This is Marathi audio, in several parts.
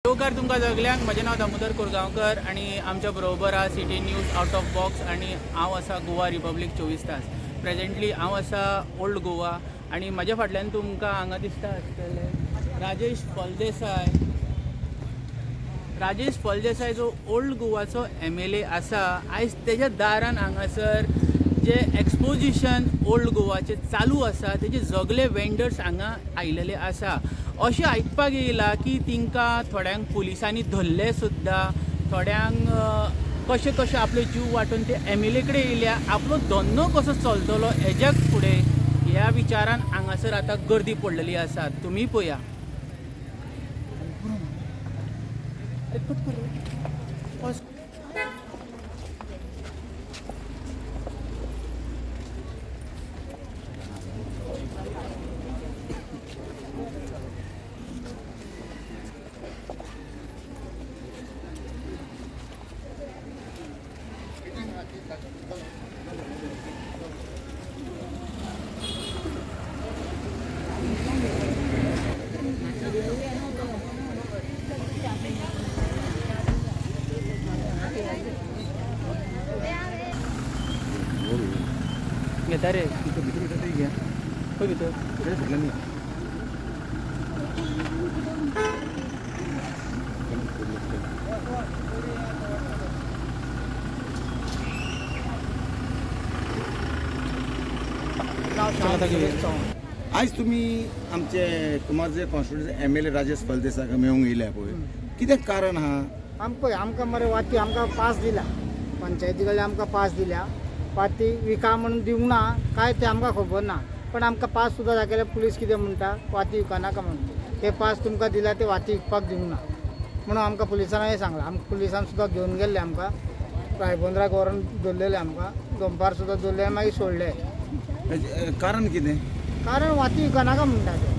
नमस्कार तुमकां सगल्यांक. म्हजें नांव दामोदर कोरगांवकर आनी आमच्या बरोबर आहा city news out of box आनी हांव आसा गोवा रिपब्लीक 24 तास. प्रेजेंटली हांव आसा ओल्ड गोवा आनी म्हाज्या फाटल्यान तुमकां हांगा दिसता आसतलें राजेश फळदेसाय जो ओल्ड गोवाचो MLA आसा. आयज तेज्या दारान हांगासर जे एक्सपोजिशन ओल्ड गोवाचे चालू आसा तेजे सगळे वेंडर्स हांगा आयिल्ले आसा. अशें आयकपाक येयलां की तिंकां थोड्यांक पुलिसांनी धरले सुद्दां, थोड्यांक कशें आपले जीव वांटून ते MLA कडेन येयल्या. आपलो धंदो कसो चलतलो हेज्या फुडें ह्या विचारान हांगासर आतां गर्दी पडलेली आसा. तुमी पळया. घेता रे भितर घ्या खंय भितर फाटल्यान आज तुम्ही आमचे तुमचे कॉन्स्टिट्युएंसी MLA राजेश फळदेसाक मेळूंक येयल्या पळय, कितें कारण आहा? आमकां मरे वाती आमकां पास दिला, पंचायती कडल्यान आमकां पास दिल्या. वाती विका म्हणून दिवंक ना काय ते आमकां खबर ना, पण आमकां पास सुद्दां दाखयल्यार पुलीस कितें म्हणटा वाती विकनाका म्हणून. ते पास तुमकां दिला ते वाती विकपाक दिवंक ना म्हणून आमकां पुलिसांनी हें सांगलां. आमकां पुलिसान सुद्दां घेवन गेल्ले, आमकां रायबंद्राक व्हरून दवरलेले, आमकां दनपार सुद्दां दवरले, मागीर सोडले. कारण कितें? कारण वाती विकनाका म्हणटा ते.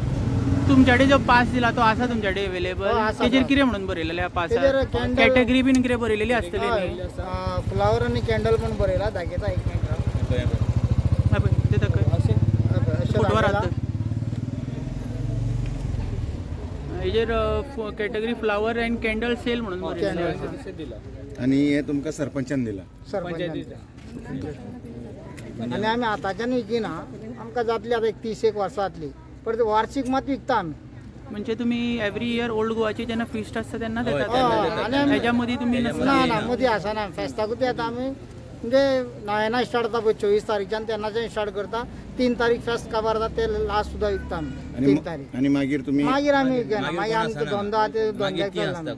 तुमच्या कडेन जो पास दिला तो आसा तुमच्या कडेन अवेलेबल? तेजेर कितें म्हणून बरयलेलें पासार? कॅटेगरी बीन कितें बरयलेली आसतली न्ही? फ्लावर आनी कॅन्डल म्हणून बरयला. दाखयता एक मिनट. हेजेर category flower and candle sale म्हणून बरयलेलें. आनी हें तुमकां सरपंचान दिला? आनी आमी आतांच्यान विकिना, आमकां जातली आतां 30 वर्सां जातली, पण वार्षिक मात विकता आमी. म्हणजे तुम्ही एव्हरी इयर ओल्ड गोवाची जेन्ना फिस्ट आसता तेन्ना देतात? हेज्या मदीं तुमी ना मदीं आसना. फेस्ताकूच येता आमी. म्हणजे नव्यान स्टार्ट जाता पळय 24 तारीखच्यान तेन्नाच्यान स्टार्ट करता. 3 तारीख फेस्त काबार जाता ते लास्ट सुद्दां विकता आमी. 3 तारीख आनी मागीर आमी विकना. मागीर आमचो धंदो आहा ते धंद्याक चलना.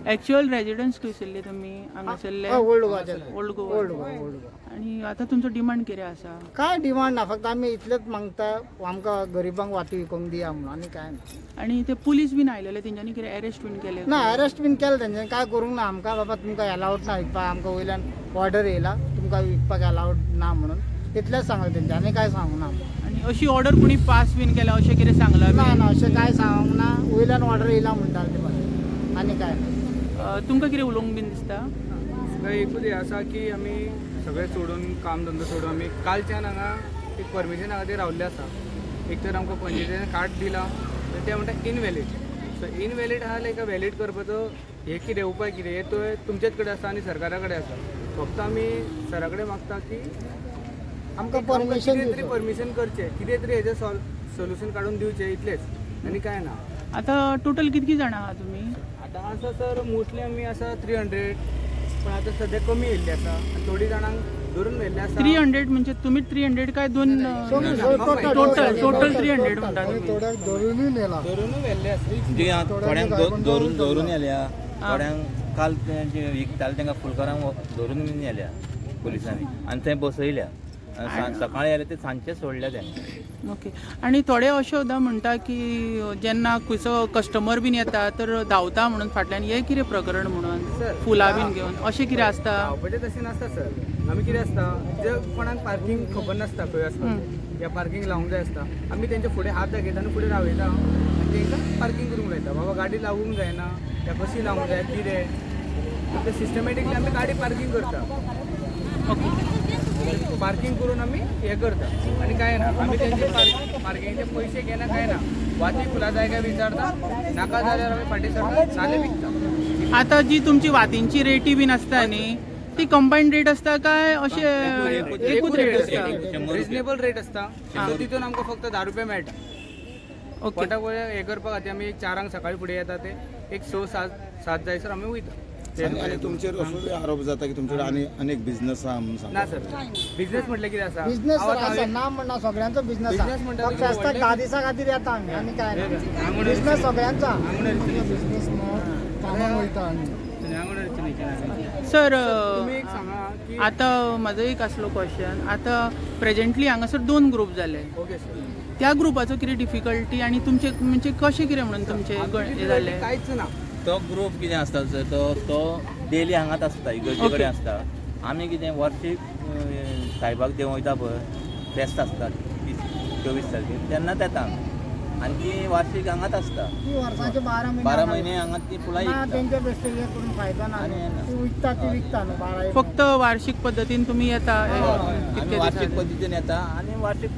एक्चुअल रेजिडेंस खंयसरले तुमी? हांगासरले ओल्ड गोवाचे. ओल्ड गोवा. आनी आतां तुमचो डिमांड कितें आसा? काय डिमांड ना, फक्त आमी इतलेंच मागता आमकां गरिबांक वाटी विकूंक दिया म्हणून, आनी काय ना. आनी ते पुलीस बीन आयलेले, तेंच्यांनी कितें अरेस्ट बीन केले? ना, अरेस्ट बीन केलें तेंच्यांनी, काय करूंक ना. आमकां बाबा तुमकां अलाउड ना विकपाक, आमकां वयल्यान ऑर्डर येयला तुमकां विकपाक अलाउड ना म्हणून, इतलेंच सांगलें तेंच्यांनी, आनी काय सांगूंक ना. आनी अशी ऑर्डर कोणी पास बीन केला अशें कितें सांगलां? ना अशें काय सांगूंक ना. वयल्यान ऑर्डर येयला म्हणटाले ते बरें, आनी काय ना. तुमकां कितें उलोवंक बीन दिसता? एकूच हें आसा की आमी सगळें सोडून काम धंदो सोडून आमी कालच्यान हांगा एक परमिशना खातीर रावल्ले आसा. एक तर आमकां पंचायतीन कार्ड दिला, तर ते म्हणटा इनवॅलीड. सो इनवॅलीड आहा लायक वॅलीड करपाचो हे कितें उपाय कितें हे तो तुमचेच कडेन आसा आनी सरकारा कडेन आसा. फक्त आमी सरा कडेन मागता की आमकां परमिशन करचें, कितें तरी हेजें सोल्युशन काडून दिवचें, इतलेंच आनी काय ना. आतां टोटल कितकी जाणां आहा तुमी? आतां आसा सर मोस्टली आमी आसा 300, पण आतां सद्या कमी येयल्ली आसा आनी थोडी जाणांक धरून व्हेल्ले आसा. 300 म्हणजे तुमी 300 काय दोन? टोटल 300 म्हणटा तुमी? धरूनय नेला, धरूनय व्हेल्ले आसा. थोड्यांक धरून येल्या, थोड्यांक काल जे विकताले तांकां फुलकारांक धरून येल्या पुलिसांनी आनी थंय बसयल्या. सकाळीं आले ते सांजचे सोडले ते. ओके. आनी थोडे अशें सुद्दां म्हणटा की जेन्ना खंयचो कस्टमर बीन येता तर धांवता म्हणून फाटल्यान, हे कितें प्रकरण म्हणून फुलां बीन घेवन अशें कितें आसता? धांवपाचें तशें नासता सर. आमी कितें आसता, जे कोणाक पार्किंग खबर नासता खंय आसता ह्या पार्किंग लावंक जाय आसता, आमी तेंचे फुडें हात दाखयता आनी फुडें रावयता आनी तांकां पार्किंग करूंक लायता. बाबा गाडी लावूंक जायना, त्या कशी लावूंक जाय कितें ते सिस्टमॅटिकली आमी गाडी पार्किंग करता. ओके. पार्किंग करून आमी हें करता आनी काय ना. आमी तेंचे पार्किंगचे पयशे घेना काय ना. वाती फुलां जाय काय विचारता, नाका जाल्यार आमी फाटीं सरता, नाल्यार विकता. आता जी तुमची वातींची रेटी बीन आसता न्ही ती कंबायंड रेट आसता काय अशे एकूच रेट आसता? रिजनेबल रेट आसता, सो तितून आमकां फक्त 10 रुपया मेळटा. ओके. पोटाक हे करपा खातीर आमी 4 सकाळी फुडें येता ते एक 6-7 जायसर आमी वयता. आणि तुमचेर असो आरोप जाता की तुमचे अनेक बिझनेस आहा म्हणून ना सांगता. सर, बिझनेस म्हटल्यार कितें आसा, बिझनेस असा ना म्हणणं सगळ्यांचा बिझनेस Business म्हणटा फक्त तो फक्त व्हडले- 10 दिसा खातीर येता आमी आनी काय ना. आंगण बिझनेस सगळ्यांचा बिझनेस कामाक वयता आमी. सर तुम्ही एक सांगा की आता म्हजो एक आसलो क्वेश्चन, आता प्रेझेंटली हांगासर 2 ग्रुप जाले, ओके सर, त्या ग्रुपाचो कितें डिफिकल्टी आनी तुमचे म्हणजे कशें कितें म्हणून तुमचे हे जाले? कांयच ना. तो ग्रुप कितें आसता सर, तो डेली हांगाच आसता, इगर्जे कडेन आसता. आमी कितें वर्शीक सायबाक देव वयता पळय, फेस्त आसता 24 तारखेर, तेन्नाच येता आमी. आनी ती वार्षिक हांगाच आसता, ती वर्साचे 12 म्हयने हांगा ती फुलां ना विकता. त्यांच्या बेश्टे हे करून फायदा ना. आणि- ती विकता ती विकता न्हू 12 फक्त वार्षिक पद्धतीन तुम्ही येता आमी कितके वार्षिक दिसांनी? पद्दतीन येता आनी वार्षिक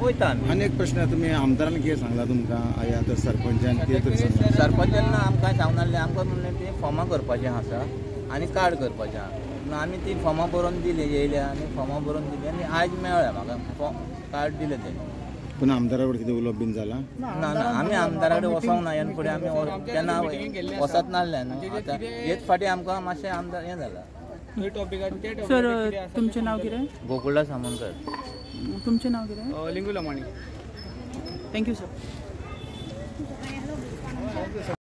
वयता आमी. आणि एक प्रश्न तुम्ही आमदारान कितें सांगला तुमकां या तर सरपंचान कितें तरी सांगला? सरपंचान आमकां सांगून नासलें, आमकां म्हणलें तें फॉर्मां करपाचें आसा आनी कार्ड करपाचें आहा. म्हणून आमी ती फॉर्मां बरोवन दिली, येयल्या आनी फॉर्मां बरोवन दिली आनी आयज मेळ्ळें म्हाका कार्ड दिलें तेणें. पूण आमदारा कडेन कितें उलोवप बीन जाला? ना ना, आमी आमदारा कडेन वचोंक ना, ह्या फुडें आमी केन्ना वचत नासलें न्हू. आतां हेच फाटी आमकां मातशें आमदार हें जालां. हे टॉपिकार ते सर टॉपिकार कितें आसा तुमचें नाव कितें? गोकुळदास सामंतकर. तुमचें नाव कितें? लिंगू लमाणी. Thank you sir.